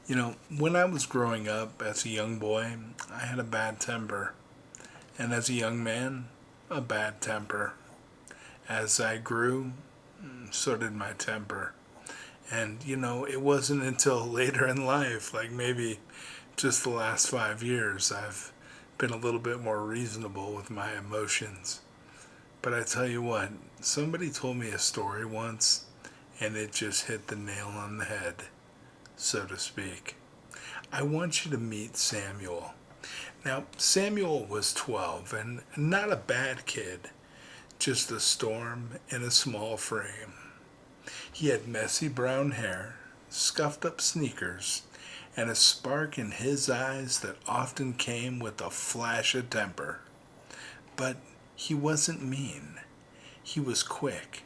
When I was growing up as a young boy, I had a bad temper. And as a young man, a bad temper. As I grew, so did my temper. And, it wasn't until later in life, like maybe just the last 5 years, I've been a little bit more reasonable with my emotions. But I tell you what, somebody told me a story once, and it just hit the nail on the head, so to speak. I want you to meet Samuel. Now, Samuel was 12 and not a bad kid, just a storm in a small frame. He had messy brown hair, scuffed up sneakers, and a spark in his eyes that often came with a flash of temper. But he wasn't mean. He was quick.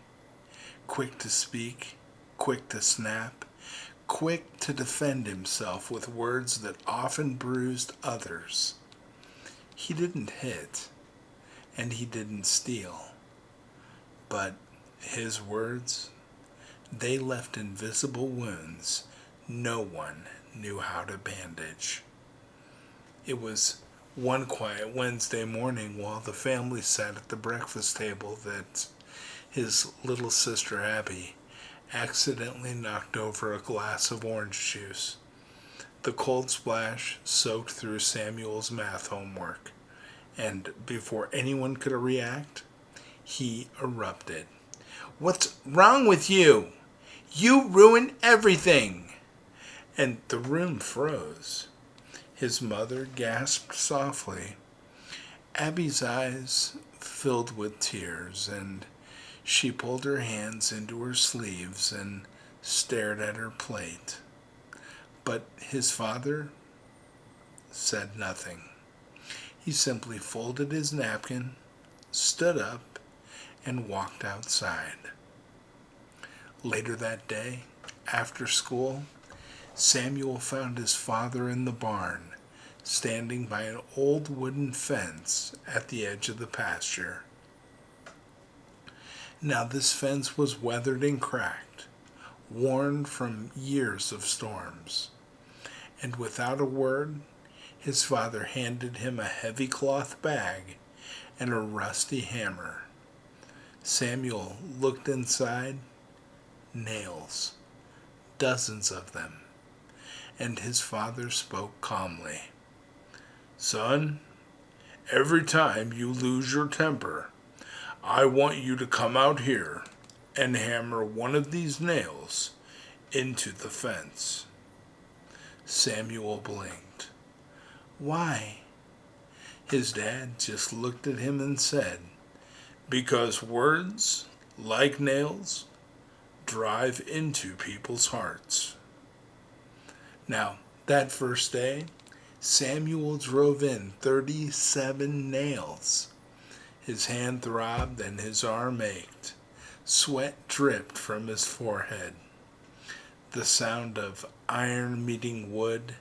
Quick to speak, quick to snap, quick to defend himself with words that often bruised others. He didn't hit, and he didn't steal. But his words, they left invisible wounds no one knew how to bandage. It was one quiet Wednesday morning while the family sat at the breakfast table that his little sister Abby accidentally knocked over a glass of orange juice. The cold splash soaked through Samuel's math homework, and before anyone could react, he erupted. "What's wrong with you? You ruined everything!" And the room froze. His mother gasped softly. Abby's eyes filled with tears, and she pulled her hands into her sleeves and stared at her plate. But his father said nothing. He simply folded his napkin, stood up, and walked outside. Later that day, after school, Samuel found his father in the barn, standing by an old wooden fence at the edge of the pasture. Now, this fence was weathered and cracked, worn from years of storms. And without a word, his father handed him a heavy cloth bag and a rusty hammer. Samuel looked inside. Nails, dozens of them. And his father spoke calmly. "Son, every time you lose your temper, I want you to come out here and hammer one of these nails into the fence." Samuel blinked. "Why?" His dad just looked at him and said, "Because words, like nails, drive into people's hearts." Now, that first day, Samuel drove in 37 nails. His hand throbbed and his arm ached. Sweat dripped from his forehead. The sound of iron meeting wood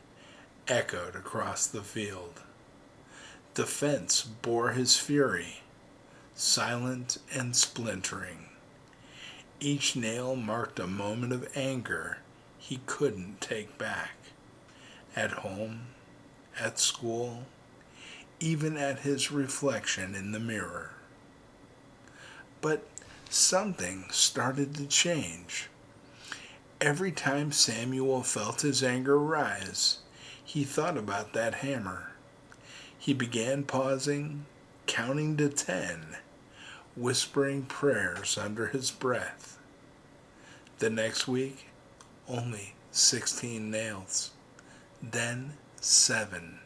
echoed across the field. The fence bore his fury, silent and splintering. Each nail marked a moment of anger he couldn't take back. At home, at school, even at his reflection in the mirror. But something started to change. Every time Samuel felt his anger rise, he thought about that hammer. He began pausing, counting to 10, whispering prayers under his breath. The next week, only 16 nails. Then 7.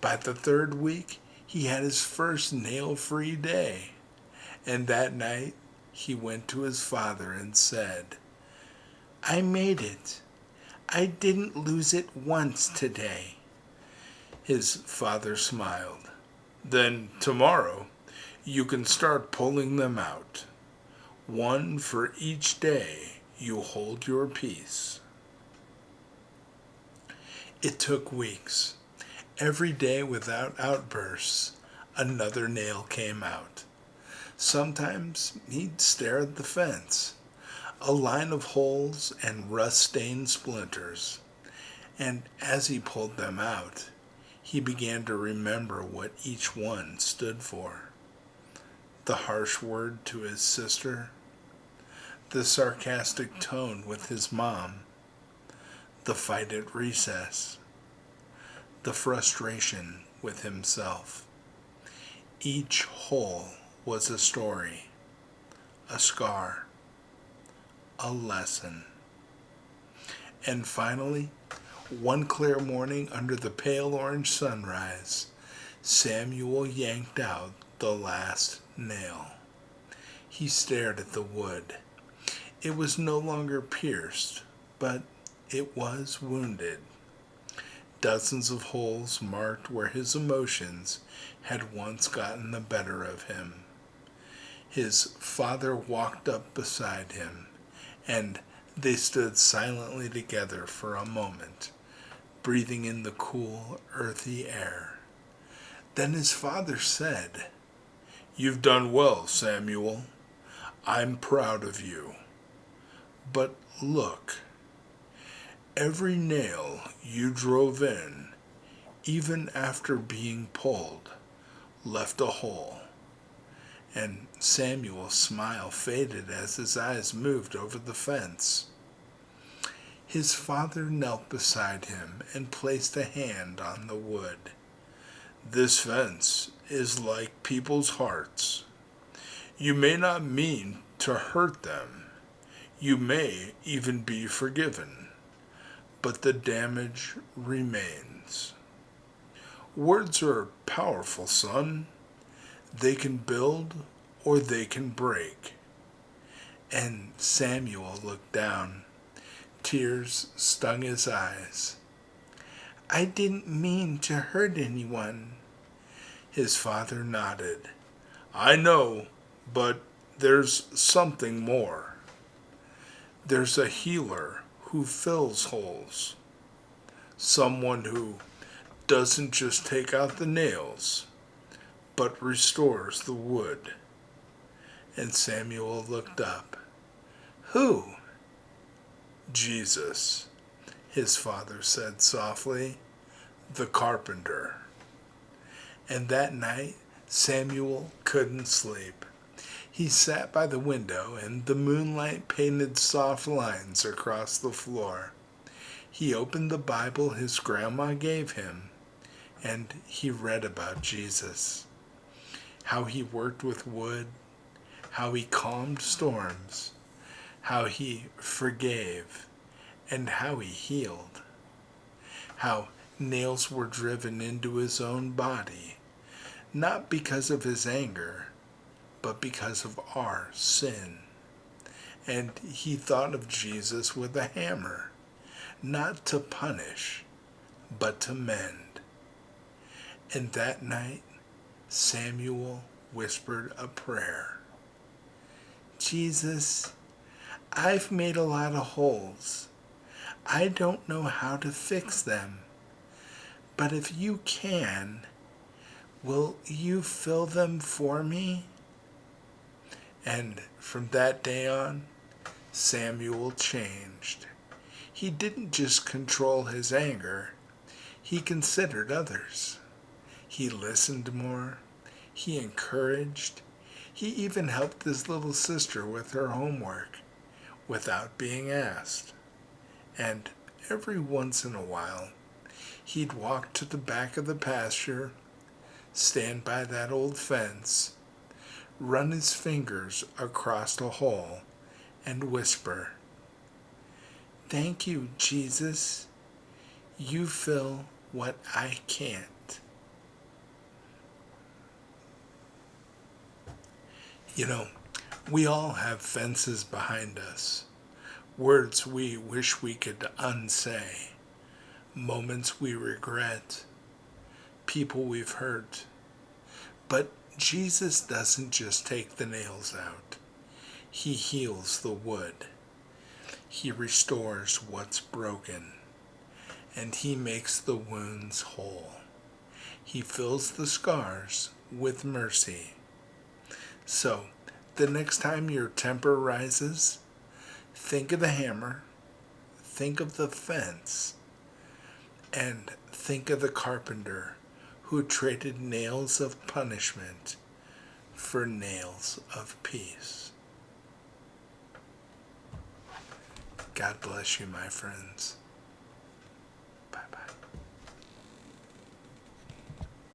By the third week, he had his first nail-free day. And that night, he went to his father and said, "I made it. I didn't lose it once today." His father smiled. "Then tomorrow, you can start pulling them out. One for each day you hold your peace." It took weeks. Every day without outbursts, another nail came out. Sometimes he'd stare at the fence, a line of holes and rust-stained splinters. And as he pulled them out, he began to remember what each one stood for. The harsh word to his sister, the sarcastic tone with his mom, the fight at recess, the frustration with himself. Each hole was a story, a scar, a lesson. And finally, one clear morning under the pale orange sunrise, Samuel yanked out the last nail. He stared at the wood. It was no longer pierced, but it was wounded. Dozens of holes marked where his emotions had once gotten the better of him. His father walked up beside him, and they stood silently together for a moment, breathing in the cool, earthy air. Then his father said, "You've done well, Samuel. I'm proud of you. But look, every nail you drove in, even after being pulled, left a hole." And Samuel's smile faded as his eyes moved over the fence. His father knelt beside him and placed a hand on the wood. "This fence is like people's hearts. You may not mean to hurt them. You may even be forgiven. But the damage remains. Words are powerful, son. They can build or they can break." And Samuel looked down. Tears stung his eyes. "I didn't mean to hurt anyone." His father nodded. "I know, but there's something more. There's a healer who fills holes. Someone who doesn't just take out the nails, but restores the wood." And Samuel looked up. "Who?" "Jesus," his father said softly, "the carpenter." And that night Samuel couldn't sleep. He sat by the window, and the moonlight painted soft lines across the floor. He opened the Bible his grandma gave him, and he read about Jesus. How he worked with wood, how he calmed storms, how he forgave, and how he healed. How nails were driven into his own body, not because of his anger, but because of our sin. And he thought of Jesus with a hammer, not to punish, but to mend. And that night, Samuel whispered a prayer. "Jesus, I've made a lot of holes. I don't know how to fix them. But if you can, will you fill them for me?" And from that day on, Samuel changed. He didn't just control his anger, he considered others. He listened more, he encouraged, he even helped his little sister with her homework without being asked. And every once in a while, he'd walk to the back of the pasture, stand by that old fence, run his fingers across a hole, and whisper, "Thank you, Jesus. You fill what I can't." You know, we all have fences behind us, words we wish we could unsay, moments we regret, people we've hurt. But Jesus doesn't just take the nails out. He heals the wood. He restores what's broken. And he makes the wounds whole. He fills the scars with mercy. So, the next time your temper rises, think of the hammer, think of the fence, And think of the carpenter who traded nails of punishment for nails of peace. God bless you, my friends. Bye-bye.